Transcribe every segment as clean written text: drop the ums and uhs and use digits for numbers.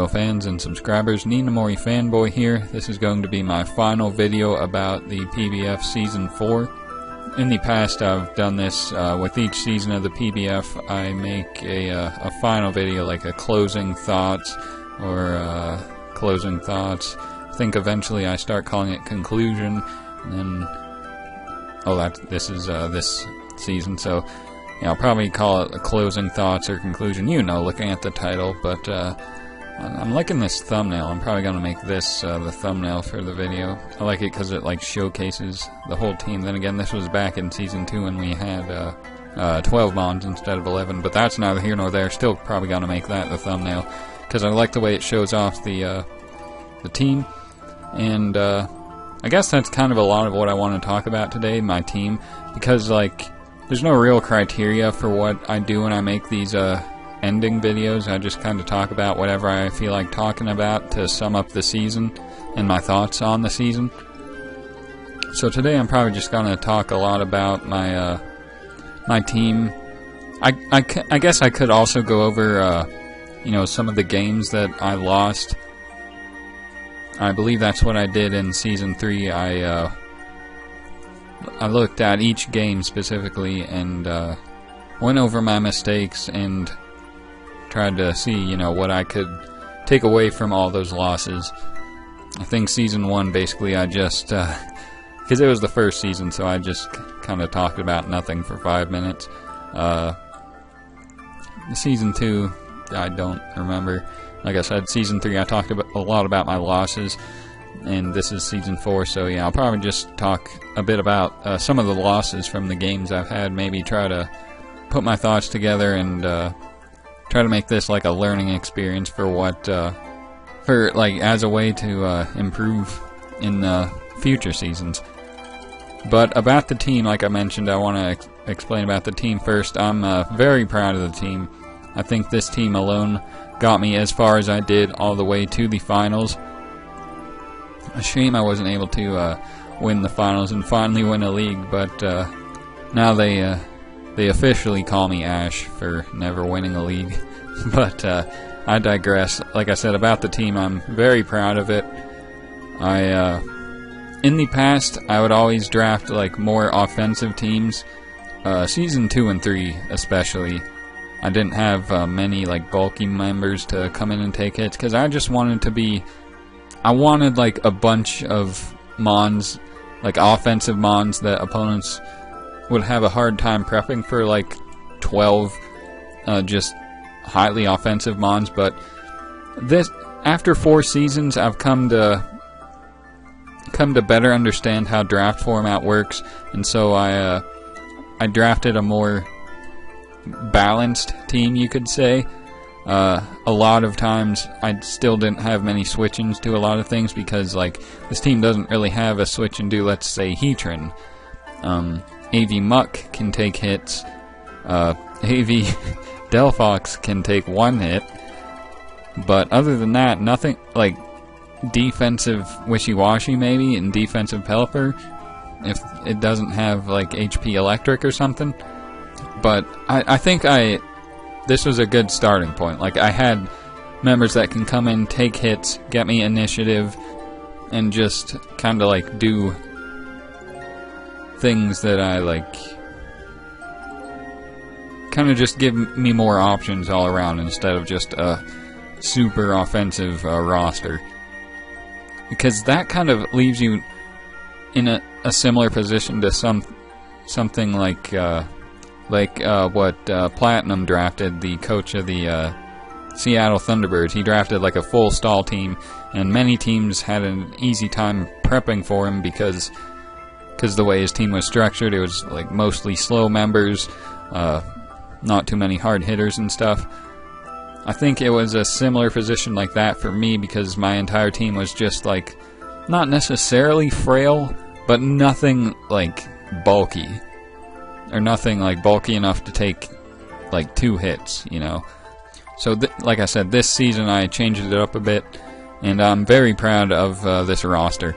fans and subscribers. ninamorifanboi here. This is going to be my final video about the PBF Season 4. In the past, I've done this with each season of the PBF. I make a final video, like a closing thoughts or closing thoughts. I think eventually I start calling it conclusion. And then, this is this season, so yeah, I'll probably call it a closing thoughts or conclusion, looking at the title. But I'm liking this thumbnail. I'm probably going to make this the thumbnail for the video. I like it because it showcases the whole team. Then again, this was back in Season 2 when we had 12 mons instead of 11, but that's neither here nor there. Still probably going to make that the thumbnail because I like the way it shows off the team. And I guess that's kind of a lot of what I want to talk about today, my team, because there's no real criteria for what I do when I make these ending videos. I just kind of talk about whatever I feel like talking about to sum up the season and my thoughts on the season. So today I'm probably just going to talk a lot about my my team. I guess I could also go over some of the games that I lost. I believe that's what I did in Season 3. I looked at each game specifically and went over my mistakes and tried to see, what I could take away from all those losses. I think Season 1, basically, I just, because it was the first season, so I just kind of talked about nothing for 5 minutes. Season 2, I don't remember. Like I said, Season 3, I talked a lot about my losses. And this is Season 4, so yeah, I'll probably just talk a bit about some of the losses from the games I've had, maybe try to put my thoughts together and try to make this like a learning experience for what, as a way to improve in future seasons. But about the team, like I mentioned, I want to explain about the team first. I'm very proud of the team. I think this team alone got me as far as I did, all the way to the finals. A shame I wasn't able to win the finals and finally win a league, but now they officially call me Ash for never winning a league. But I digress. Like I said, about the team, I'm very proud of it. In the past, I would always draft more offensive teams. Season 2 and 3 especially, I didn't have many bulky members to come in and take hits because I just wanted to be. I wanted a bunch of mons, offensive mons that opponents would have a hard time prepping for 12 just highly offensive mons. But this, after 4 seasons, I've come to better understand how draft format works, and so I drafted a more balanced team, you could say. A lot of times I still didn't have many switch-ins to a lot of things because this team doesn't really have a switch and do, let's say, Heatran. AV Muck can take hits. AV Delphox can take 1 hit. But other than that, nothing defensive Wishy-Washy maybe and defensive Pelipper if it doesn't have HP Electric or something. But I think this was a good starting point. I had members that can come in, take hits, get me initiative, and just kind of do things that I kind of just give me more options all around instead of just a super offensive roster. Because that kind of leaves you in a similar position to something what Platinum drafted, the coach of the Seattle Thunderbirds. He drafted a full stall team, and many teams had an easy time prepping for him because the way his team was structured, it was mostly slow members, not too many hard hitters and stuff. I think it was a similar position like that for me because my entire team was just not necessarily frail, but nothing bulky. Or nothing bulky enough to take 2 hits, So like I said, this season I changed it up a bit, and I'm very proud of this roster.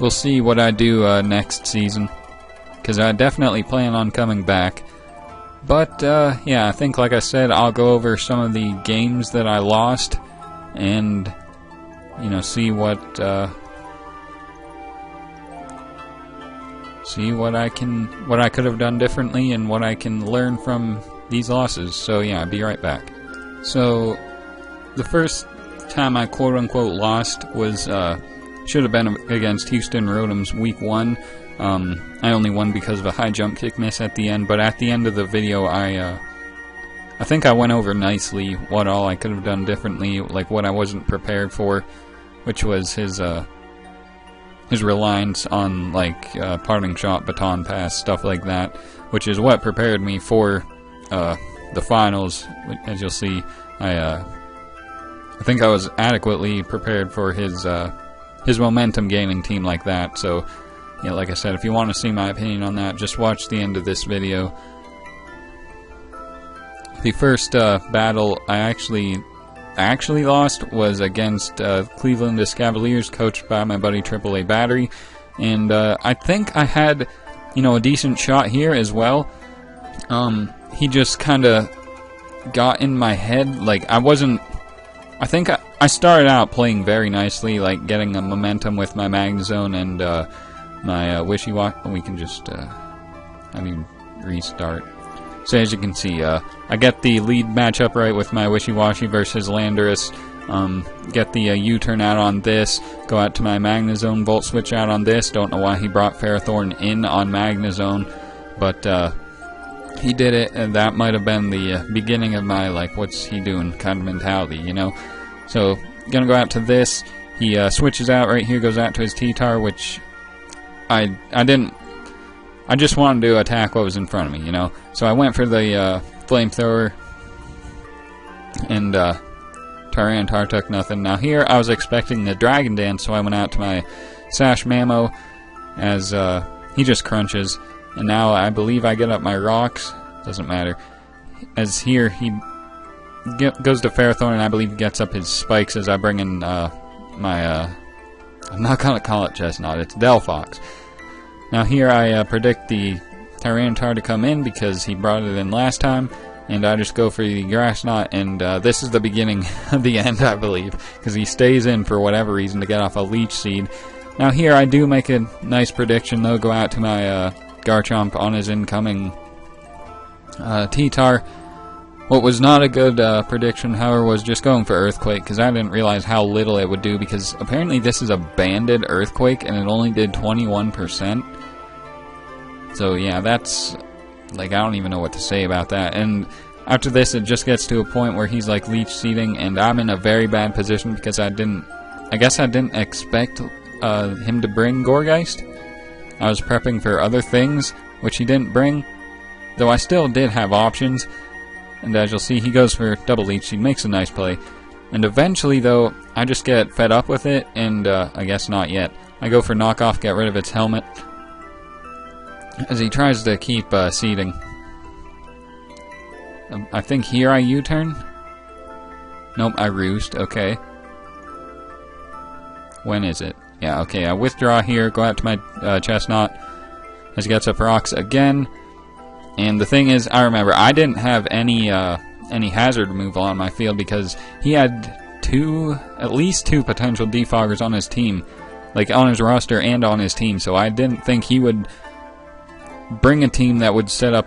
We'll see what I do next season, because I definitely plan on coming back. But yeah, I think like I said, I'll go over some of the games that I lost and see what I could have done differently and what I can learn from these losses. So yeah, I'll be right back. So the first time I quote-unquote lost was should have been against Houston Rotom's Week 1. I only won because of a high jump kick miss at the end, but at the end of the video I think I went over nicely what all I could have done differently, like what I wasn't prepared for, which was his reliance on like parting shot, baton pass, stuff like that, which is what prepared me for the finals. As you'll see, I think I was adequately prepared for his momentum gaining team like that. So yeah, like I said, if you want to see my opinion on that, just watch the end of this video. The first battle I actually lost was against Cleveland Cavaliers, coached by my buddy AAA Battery, and I think I had a decent shot here as well. He just kind of got in my head. Like I think I started out playing very nicely, like getting a momentum with my Magnezone and my Wishy-Washy. We can just restart. So as you can see, I get the lead matchup right with my Wishy-Washy versus Landorus. Get the U-turn out on this. Go out to my Magnezone, Volt Switch out on this. Don't know why he brought Ferrothorn in on Magnezone, but he did it, and that might have been the beginning of my, like, what's he doing kind of mentality, So, gonna go out to this. He switches out right here, goes out to his T-Tar, which I didn't. I just wanted to attack what was in front of me, So I went for the Flamethrower, and Tyranitar took nothing. Now here, I was expecting the Dragon Dance, so I went out to my Sash Mamo, as he just crunches. And now I believe I get up my rocks. Doesn't matter. As here, he goes to Ferrothorn, and I believe he gets up his spikes as I bring in my... I'm not going to call it Chestnut, it's Delphox. Now here I predict the Tyranitar to come in because he brought it in last time, and I just go for the Grass Knot, and this is the beginning of the end, I believe, because he stays in for whatever reason to get off a Leech Seed. Now here I do make a nice prediction, though, go out to my Garchomp on his incoming T-Tar. What was not a good prediction, however, was just going for Earthquake, because I didn't realize how little it would do, because apparently this is a banded Earthquake, and it only did 21%. So yeah, that's, like, I don't even know what to say about that. And after this, it just gets to a point where he's, like, Leech Seeding, and I'm in a very bad position, because I guess I didn't expect him to bring Gourgeist. I was prepping for other things, which he didn't bring, though I still did have options. And as you'll see, he goes for double Leech Seed, makes a nice play. And eventually, though, I just get fed up with it, and I guess not yet. I go for Knock Off, get rid of its helmet, as he tries to keep seeding. I think here I U-turn? Nope, I roost, okay. When is it? Yeah, okay, I withdraw here, go out to my Chestnut, as he gets up rocks again. And the thing is, I remember, I didn't have any hazard removal on my field because he had at least two potential defoggers on his team, like on his roster and on his team, so I didn't think he would bring a team that would set up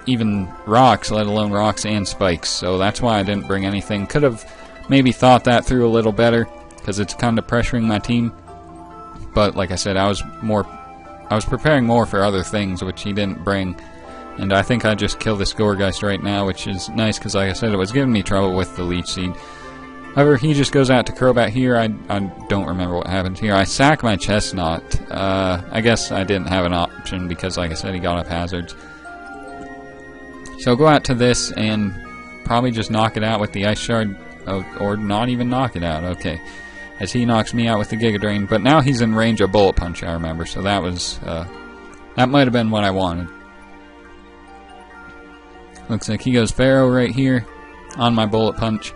even rocks, let alone rocks and spikes, so that's why I didn't bring anything. Could have maybe thought that through a little better, because it's kind of pressuring my team, but like I said, I was preparing more for other things, which he didn't bring. And I think I just kill this Gourgeist right now, which is nice because, like I said, it was giving me trouble with the Leech Seed. However, he just goes out to Crobat here. I don't remember what happened here. I sack my Chestnut. I guess I didn't have an option because, like I said, he got up hazards. So I'll go out to this and probably just knock it out with the Ice Shard, or not even knock it out. Okay, as he knocks me out with the Giga Drain. But now he's in range of Bullet Punch, I remember. So that was that might have been what I wanted. Looks like he goes Pharaoh right here on my Bullet Punch.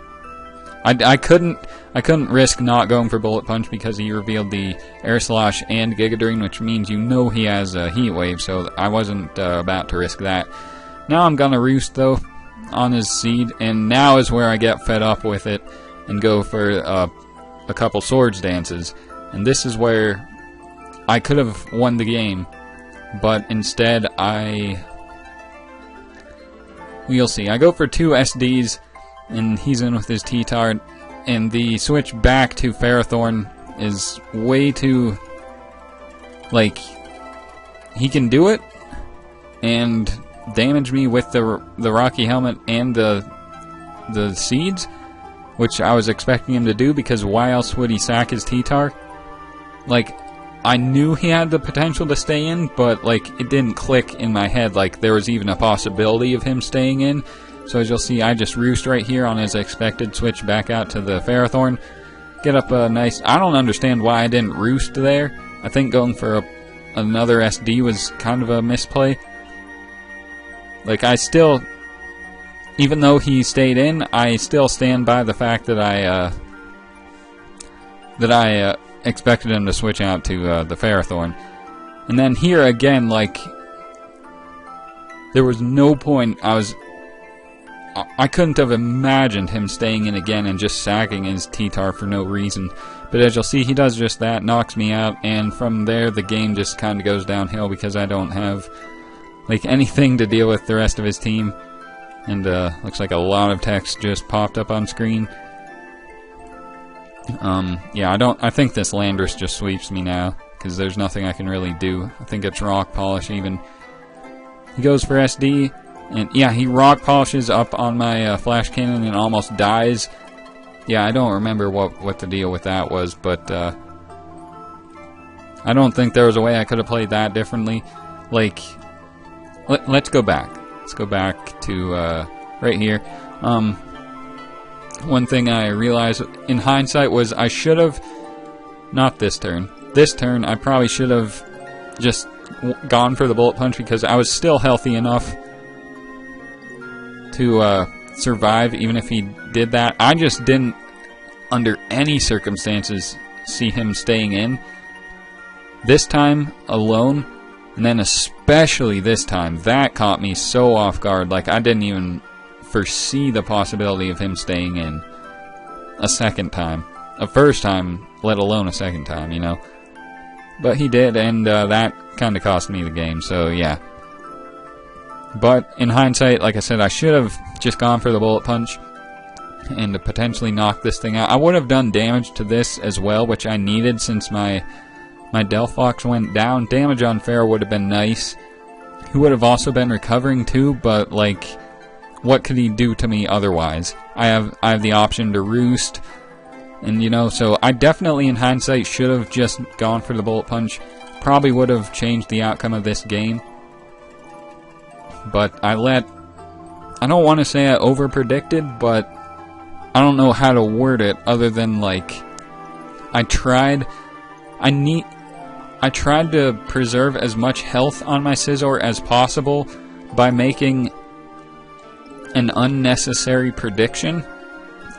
I couldn't risk not going for Bullet Punch because he revealed the Air Slash and Giga Drain, which means he has a Heat Wave, so I wasn't about to risk that. Now I'm gonna Roost though on his Seed, and now is where I get fed up with it. and go for a couple swords dances. And this is where I could have won the game, but instead you'll see. I go for 2 SDs, and he's in with his T-Tart, and the switch back to Ferrothorn is way too, like, he can do it and damage me with the Rocky Helmet and the seeds, which I was expecting him to do, because why else would he sack his T-Tar? Like, I knew he had the potential to stay in, but like, it didn't click in my head like there was even a possibility of him staying in. So as you'll see, I just roost right here on his expected switch back out to the Ferrothorn. Get up a nice... I don't understand why I didn't roost there. I think going for another SD was kind of a misplay. Like, I still... Even though he stayed in, I still stand by the fact that I expected him to switch out to the Ferrothorn. And then here again, like, there was no point. I couldn't have imagined him staying in again and just sacking his T-Tar for no reason. But as you'll see, he does just that, knocks me out, and from there the game just kind of goes downhill because I don't have like anything to deal with the rest of his team. And looks like a lot of text just popped up on screen. Yeah, I think this Landorus just sweeps me now, because there's nothing I can really do. I think it's Rock Polish even. He goes for SD, and yeah, he Rock Polishes up on my Flash Cannon and almost dies. Yeah, I don't remember what the deal with that was, but I don't think there was a way I could have played that differently. Like, let's go back. Let's go back to right here. One thing I realized in hindsight was I should have, not this turn. This turn, I probably should have just gone for the Bullet Punch, because I was still healthy enough to survive even if he did that. I just didn't, under any circumstances, see him staying in. This time, alone, and then especially this time, that caught me so off guard. Like, I didn't even foresee the possibility of him staying in a second time. A first time, let alone a second time, you know. But he did, and that kind of cost me the game, so yeah. But in hindsight, like I said, I should have just gone for the Bullet Punch and to potentially knock this thing out. I would have done damage to this as well, which I needed since my Delphox went down. Damage on Pharaoh would have been nice. He would have also been recovering too, but like, what could he do to me otherwise? I have the option to roost, and you know, so I definitely in hindsight should have just gone for the Bullet Punch. Probably would have changed the outcome of this game. But I don't want to say I over-predicted, but I don't know how to word it other than like, I tried to preserve as much health on my Scizor as possible by making an unnecessary prediction.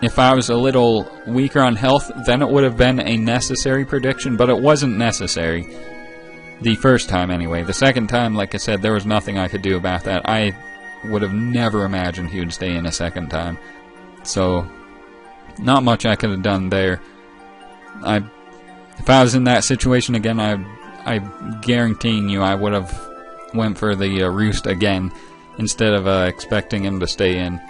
If I was a little weaker on health, then it would have been a necessary prediction, but it wasn't necessary. The first time, anyway. The second time, like I said, there was nothing I could do about that. I would have never imagined he would stay in a second time. So, not much I could have done there. If I was in that situation again, I'm guaranteeing you I would have went for the roost again instead of expecting him to stay in.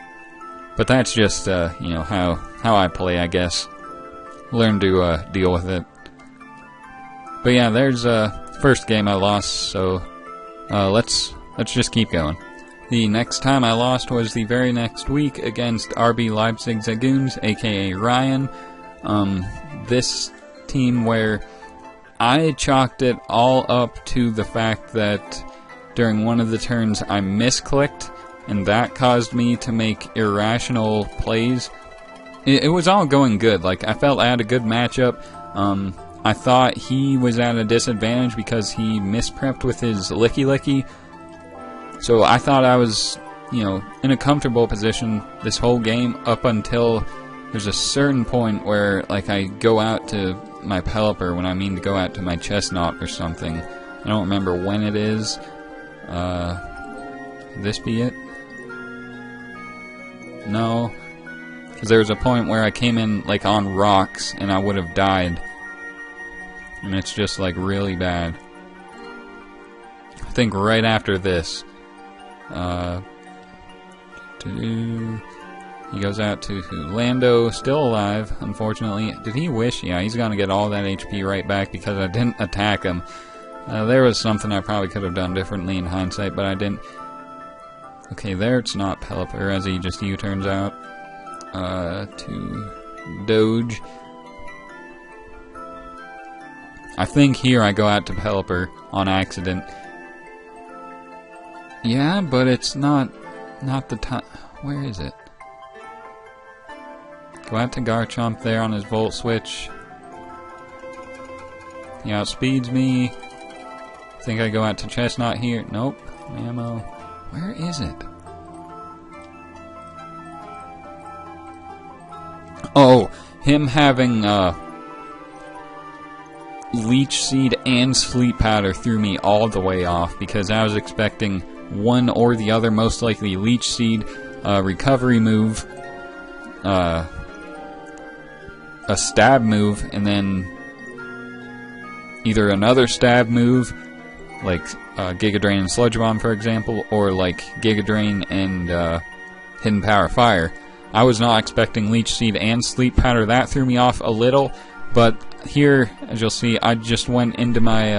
But that's just you know, how I play, I guess. Learn to deal with it. But yeah, there's first game I lost, so let's just keep going. The next time I lost was the very next week against RB Leipzig Zagoons, aka Ryan. This team where I chalked it all up to the fact that during one of the turns I misclicked, and that caused me to make irrational plays. It was all going good. Like, I felt I had a good matchup. I thought he was at a disadvantage because he misprepped with his Licky Licky. So I thought I was, you know, in a comfortable position this whole game up until there's a certain point where, like, I go out to my Pelipper when I mean to go out to my Chestnut or something. I don't remember when it is. This be it? No. Because there was a point where I came in like on rocks and I would have died. And it's just like really bad. I think right after this, he goes out to Lando, still alive, unfortunately. Did he wish? Yeah, he's gonna get all that HP right back because I didn't attack him. There was something I probably could have done differently in hindsight, but I didn't. Okay, there it's not Pelipper, as he just U-turns out. To Doge. I think here I go out to Pelipper on accident. Yeah, but it's not the time. Where is it? Go out to Garchomp there on his Volt Switch. He outspeeds me. I think I go out to Chestnut here. Nope. Ammo. Where is it? Oh, him having Leech Seed and Sleep Powder threw me all the way off because I was expecting one or the other, most likely Leech Seed, recovery move, a stab move, and then either another stab move, like Giga Drain and Sludge Bomb, for example, or like Giga Drain and Hidden Power Fire. I was not expecting Leech Seed and Sleep Powder. That threw me off a little, but here, as you'll see, I just went into my,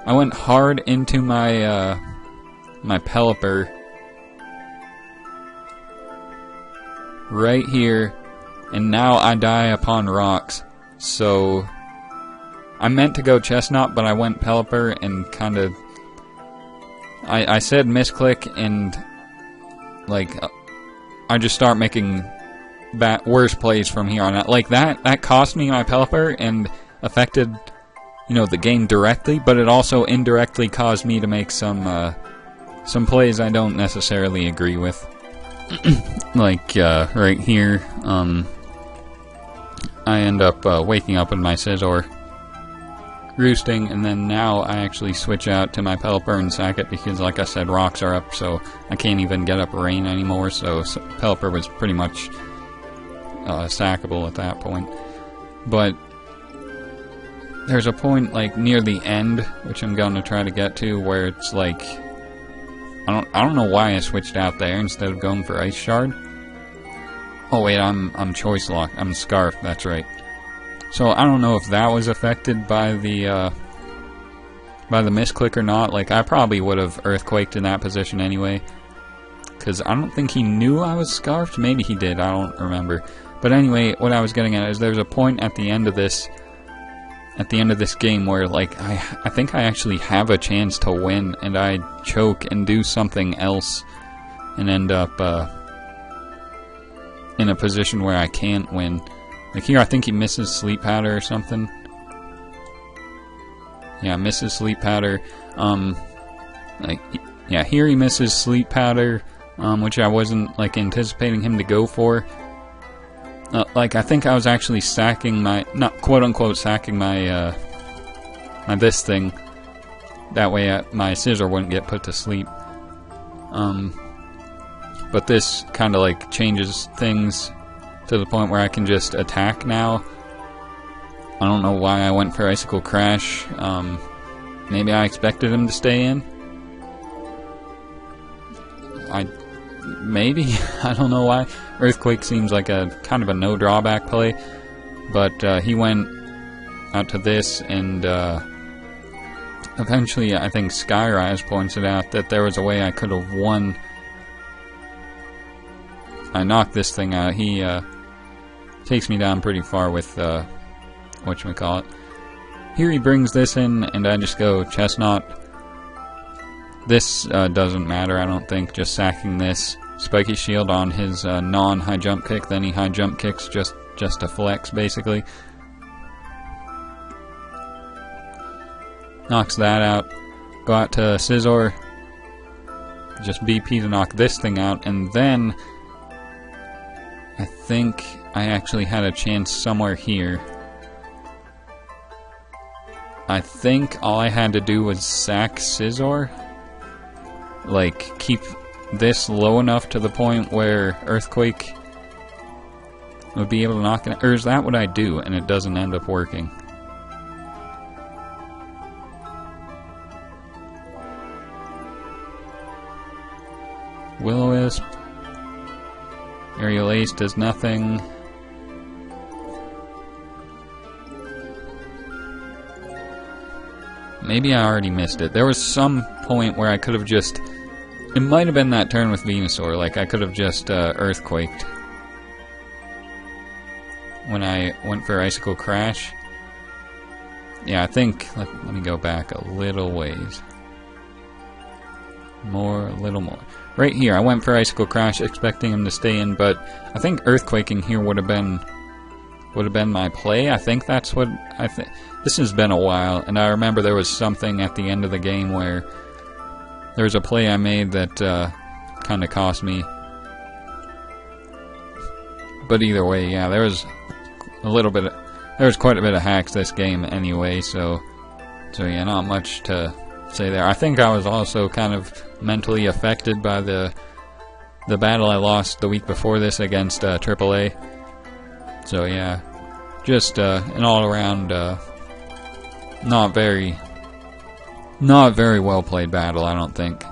I went hard into my, my Pelipper. Right here, and now I die upon rocks. So, I meant to go Chestnut, but I went Pelipper and kind of, I said misclick, and, like, I just start making worse plays from here on out. Like that cost me my Pelipper and affected, you know, the game directly, but it also indirectly caused me to make some plays I don't necessarily agree with. Like right here, I end up waking up in my Scizor, roosting, and then now I actually switch out to my Pelipper and sack it because, like I said, rocks are up, so I can't even get up Rain anymore, so Pelipper was pretty much sackable at that point. But there's a point like near the end, which I'm going to try to get to, where it's like I don't know why I switched out there instead of going for Ice Shard. Oh wait, I'm Choice Lock. I'm Scarf. That's right. So I don't know if that was affected by the misclick or not. Like I probably would have Earthquaked in that position anyway, because I don't think he knew I was Scarfed. Maybe he did. I don't remember. But anyway, what I was getting at is there's a point at the end of this game where like I think I actually have a chance to win, and I choke and do something else and end up in a position where I can't win. Like here I think he misses Sleep Powder or something. Yeah, misses Sleep Powder. Yeah, here he misses Sleep Powder, which I wasn't like anticipating him to go for. Like I think I was actually sacking my, not quote unquote sacking my my this thing. That way my Scizor wouldn't get put to sleep. But this kind of like changes things to the point where I can just attack now. I don't know why I went for Icicle Crash. Maybe I expected him to stay in. Maybe. I don't know why. Earthquake seems like a kind of a no drawback play, but he went out to this, and eventually I think Skyrise pointed out that there was a way I could have won. I knocked this thing out. He takes me down pretty far with whatchamacallit. Here he brings this in, and I just go Chestnut. This doesn't matter, I don't think, just sacking this. Spiky Shield on his non-high jump kick, then he high jump kicks just to flex, basically. Knocks that out. Go out to Scizor. Just BP to knock this thing out, and then I think I actually had a chance somewhere here. I think all I had to do was sack Scizor. Like, keep this low enough to the point where Earthquake would be able to knock it out. Or is that what I do and it doesn't end up working? Will-O-Wisp. Aerial Ace does nothing. Maybe I already missed it. There was some point where I could have just... It might have been that turn with Venusaur. Like, I could have just Earthquaked when I went for Icicle Crash. Yeah, I think... Let me go back a little ways. A little more. Right here, I went for Icicle Crash expecting him to stay in, but I think Earthquaking here would have been my play. I think that's what I think. This has been a while, and I remember there was something at the end of the game where there was a play I made that kind of cost me. But either way, yeah, there was quite a bit of hacks this game anyway, so yeah, not much to say there. I think I was also kind of mentally affected by the battle I lost the week before this against AAA. So yeah, just an all-around not very well played battle, I don't think.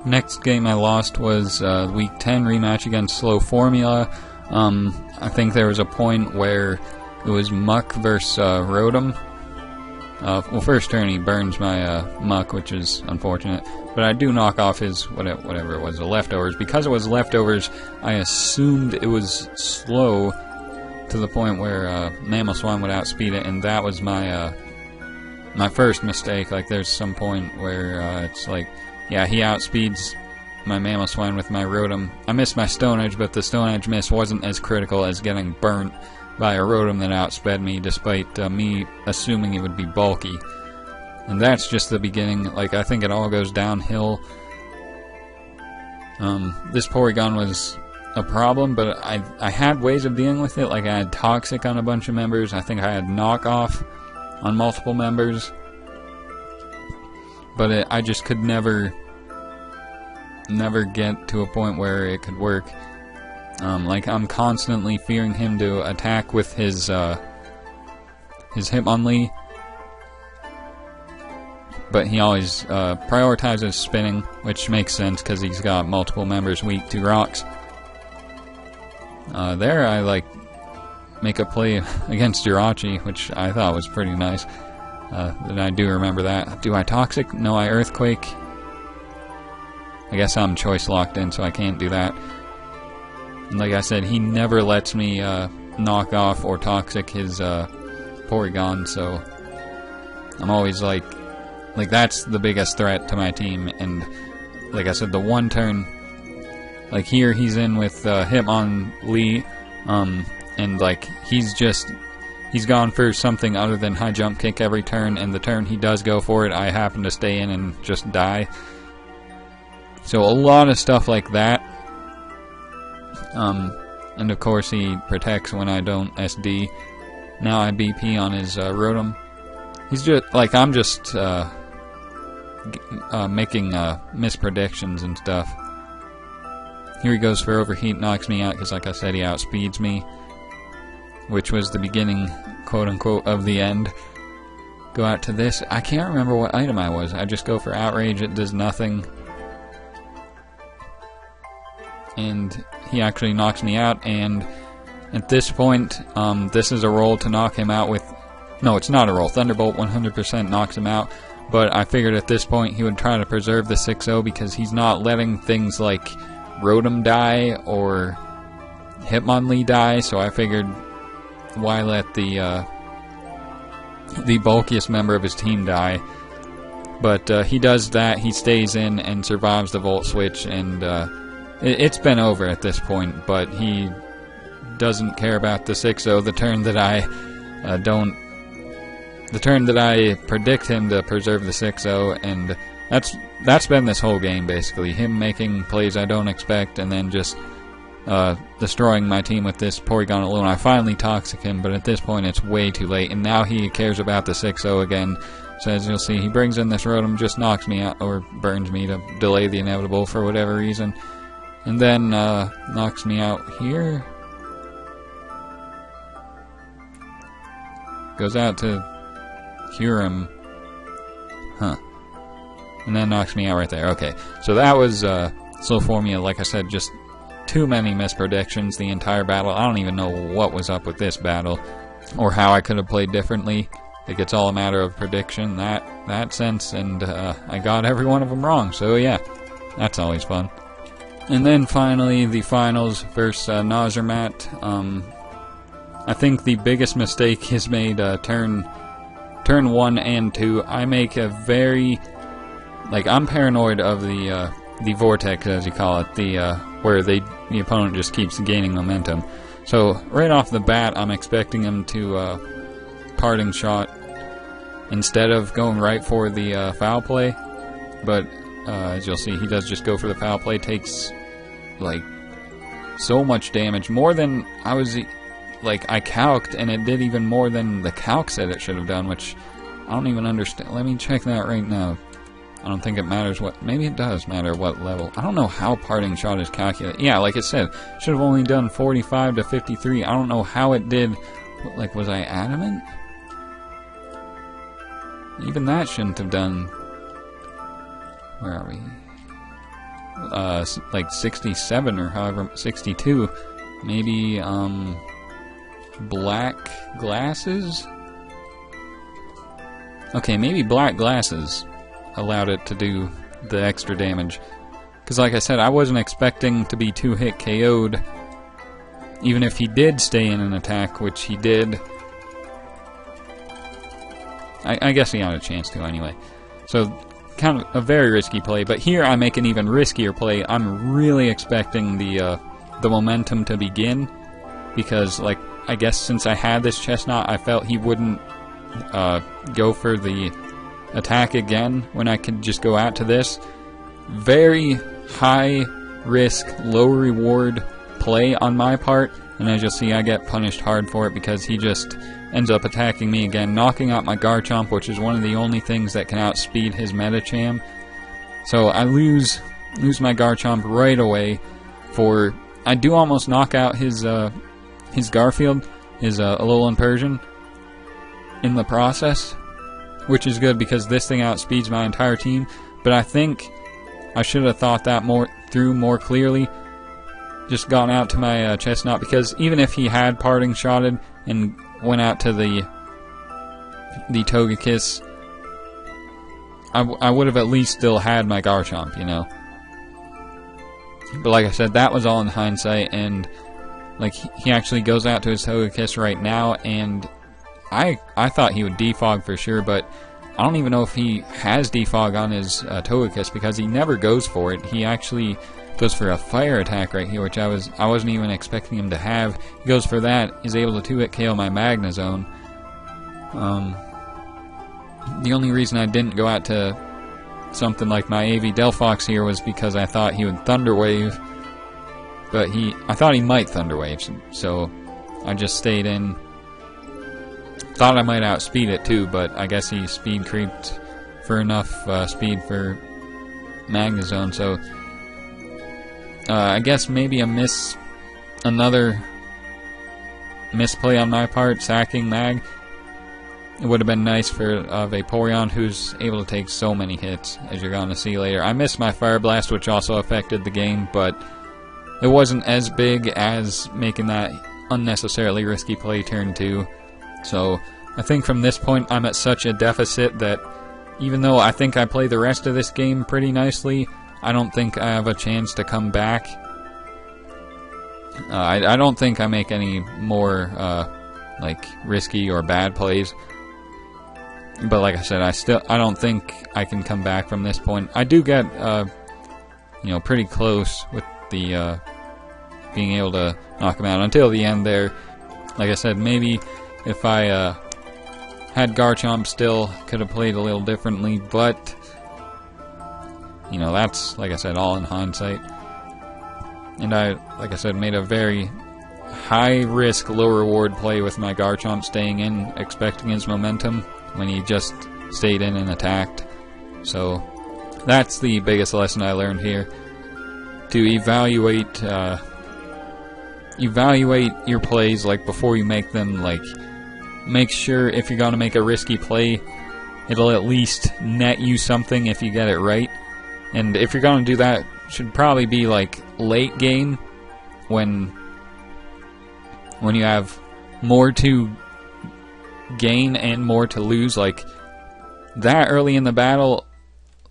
Next game I lost was Week 10 rematch against Slow Formula. I think there was a point where it was Muck versus Rotom. Well, first turn he burns my Muck, which is unfortunate. But I do knock off his whatever it was, the leftovers. Because it was leftovers, I assumed it was slow to the point where Mamoswine would outspeed it, and that was my my first mistake. Like, there's some point where it's like, yeah, he outspeeds my Mamoswine with my Rotom. I missed my Stone Edge, but the Stone Edge miss wasn't as critical as getting burnt by a Rotom that outsped me, despite me assuming it would be bulky. And that's just the beginning. Like, I think it all goes downhill. This Porygon was a problem, but I had ways of dealing with it. Like, I had Toxic on a bunch of members. I think I had Knockoff on multiple members. But I just could never get to a point where it could work. Like, I'm constantly fearing him to attack with his Hitmonlee, but he always prioritizes spinning, which makes sense because he's got multiple members weak to rocks. There I make a play against Jirachi, which I thought was pretty nice. And I do remember that. Do I Toxic? No, I Earthquake. I guess I'm choice locked in, so I can't do that. And like I said, he never lets me knock off or Toxic his Porygon, so I'm always like that's the biggest threat to my team. And like I said, the one turn, like here he's in with Hitmonlee, and like he's gone for something other than high jump kick every turn, and the turn he does go for it, I happen to stay in and just die. So a lot of stuff like that. And of course he protects when I don't SD. Now I BP on his Rotom. He's just like, I'm just making mispredictions and stuff. Here he goes for Overheat, knocks me out because, like I said, he outspeeds me, which was the beginning, quote unquote, of the end. Go out to this. I can't remember what item I was. I just go for Outrage. It does nothing. And he actually knocks me out, and at this point, this is a roll to knock him out with... No, it's not a roll. Thunderbolt 100% knocks him out, but I figured at this point he would try to preserve the 6-0 because he's not letting things like Rotom die or Hitmonlee die, so I figured why let the bulkiest member of his team die. But he does that, he stays in and survives the Volt Switch, and it's been over at this point, but he doesn't care about the 6-0, the turn that the turn that I predict him to preserve the 6-0, and that's been this whole game, basically. Him making plays I don't expect, and then just destroying my team with this Porygon alone. I finally Toxic him, but at this point it's way too late, and now he cares about the 6-0 again. So as you'll see, he brings in this Rotom, just knocks me out, or burns me to delay the inevitable for whatever reason. And then knocks me out here. Goes out to cure him. Huh. And then knocks me out right there. Okay, so that was slow formula. Like I said, just too many mispredictions the entire battle. I don't even know what was up with this battle, or how I could have played differently. Like, it's all a matter of prediction, that sense, and I got every one of them wrong, so yeah, that's always fun. And then finally, the finals versus Nazarmat. I think the biggest mistake is made turn 1 and 2. I make a very, like, I'm paranoid of the vortex, as you call it, where the opponent just keeps gaining momentum. So right off the bat, I'm expecting him to parting shot instead of going right for the foul play, but as you'll see, he does just go for the foul play. Takes like so much damage, more than I was, like, I calced, and it did even more than the calc said it should have done, which I don't even understand. Let me check that right now. I don't think it matters what, maybe it does matter what level. I don't know how parting shot is calculated. Yeah, like it said, should have only done 45 to 53. I don't know how it did. Like, was I adamant? Even that shouldn't have done. Where are we? Like 67 or however, 62. Maybe, black glasses? Okay, maybe black glasses allowed it to do the extra damage. Because like I said, I wasn't expecting to be 2-hit KO'd, even if he did stay in an attack, which he did. I guess he had a chance to anyway. So, kind of a very risky play, but here I make an even riskier play. I'm really expecting the momentum to begin, because, like, I guess since I had this chestnut, I felt he wouldn't go for the attack again when I could just go out to this. Very high risk, low reward play on my part, and as you'll see, I get punished hard for it because he just ends up attacking me again, knocking out my Garchomp, which is one of the only things that can outspeed his Medicham. So I lose my Garchomp right away. I do almost knock out his Garfield, his Alolan Persian, in the process, which is good because this thing outspeeds my entire team. But I think I should have thought that through more clearly. Just gone out to my chestnut, because even if he had parting shotted and went out to the Togekiss, I would have at least still had my Garchomp, you know. But like I said, that was all in hindsight, and like he actually goes out to his Togekiss right now, and I thought he would defog for sure, but I don't even know if he has defog on his Togekiss, because he never goes for it. He actually goes for a fire attack right here, which I wasn't even expecting him to have. He goes for that, is able to 2-hit KO my Magnezone. The only reason I didn't go out to something like my AV Delphox here was because I thought he would Thunder Wave, but I thought he might Thunder Wave, so I just stayed in. Thought I might outspeed it too, but I guess he speed creeped for enough speed for Magnezone, so I guess maybe another misplay on my part, sacking Mag. It would have been nice for Vaporeon, who's able to take so many hits, as you're going to see later. I missed my Fire Blast, which also affected the game, but it wasn't as big as making that unnecessarily risky play turn 2. So I think from this point I'm at such a deficit that even though I think I play the rest of this game pretty nicely, I don't think I have a chance to come back. I don't think I make any more like risky or bad plays. But like I said, I don't think I can come back from this point. I do get pretty close with the being able to knock him out until the end there. Like I said, maybe if I had Garchomp still, could have played a little differently, but that's, like I said, all in hindsight. And I, like I said, made a very high risk, low reward play with my Garchomp staying in, expecting his momentum, when he just stayed in and attacked. So that's the biggest lesson I learned here. To evaluate your plays, like, before you make them, like, make sure if you're going to make a risky play, it'll at least net you something if you get it right. And if you're going to do that, it should probably be like late game when you have more to gain and more to lose. Like that early in the battle,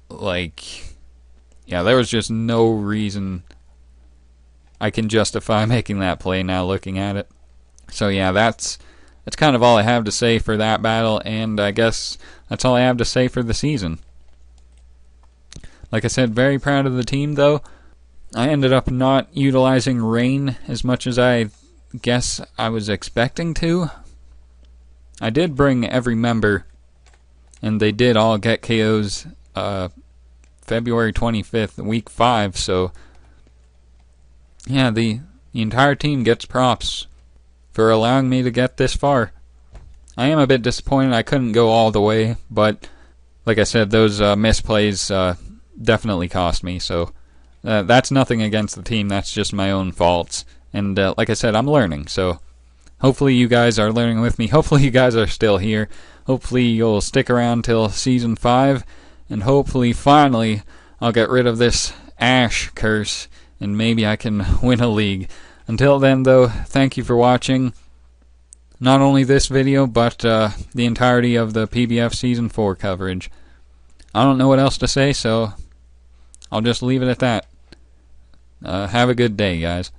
like, yeah, there was just no reason I can justify making that play now looking at it. So yeah, that's kind of all I have to say for that battle, and I guess that's all I have to say for the season. Like I said, very proud of the team though. I ended up not utilizing rain as much as I guess I was expecting to. I did bring every member, and they did all get KOs February 25th, week 5, so yeah, the entire team gets props for allowing me to get this far. I am a bit disappointed I couldn't go all the way, but like I said, those misplays definitely cost me, so that's nothing against the team, that's just my own faults. And like I said, I'm learning, so hopefully you guys are learning with me. Hopefully you guys are still here. Hopefully you'll stick around till Season 5, and hopefully finally I'll get rid of this Ash curse, and maybe I can win a league. Until then though, thank you for watching not only this video, but the entirety of the PBF Season 4 coverage. I don't know what else to say, so I'll just leave it at that. Have a good day, guys.